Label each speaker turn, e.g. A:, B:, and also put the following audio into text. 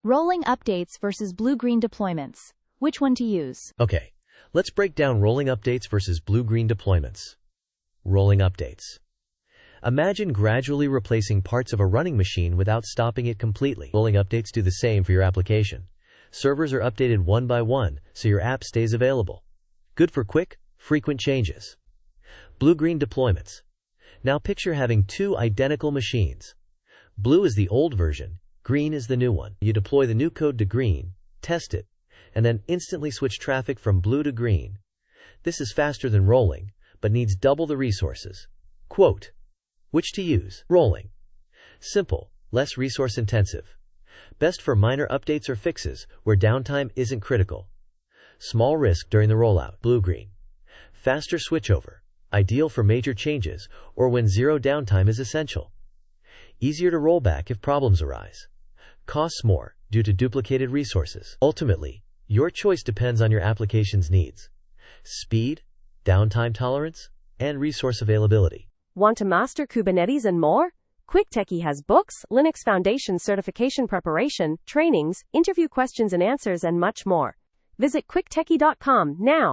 A: Rolling updates versus blue-green deployments. Which one to use?
B: Okay, let's break down rolling updates versus blue-green deployments. Rolling updates. Imagine gradually replacing parts of a running machine without stopping it completely. Rolling updates do the same for your application. Servers are updated one by one, so your app stays available. Good for quick, frequent changes. Blue-green deployments. Now picture having two identical machines. Blue is the old version, green is the new one. You deploy the new code to green, test it, and then instantly switch traffic from blue to green. This is faster than rolling, but needs double the resources. Quote, which to use? Rolling. Simple, less resource intensive. Best for minor updates or fixes where downtime isn't critical. Small risk during the rollout. Blue-green. Faster switchover. Ideal for major changes or when zero downtime is essential. Easier to roll back if problems arise. Costs more due to duplicated resources. Ultimately, your choice depends on your application's needs. Speed, downtime tolerance, and resource availability.
C: Want to master Kubernetes and more? QuickTechie has books, Linux Foundation certification preparation, trainings, interview questions and answers, and much more. Visit quicktechie.com now.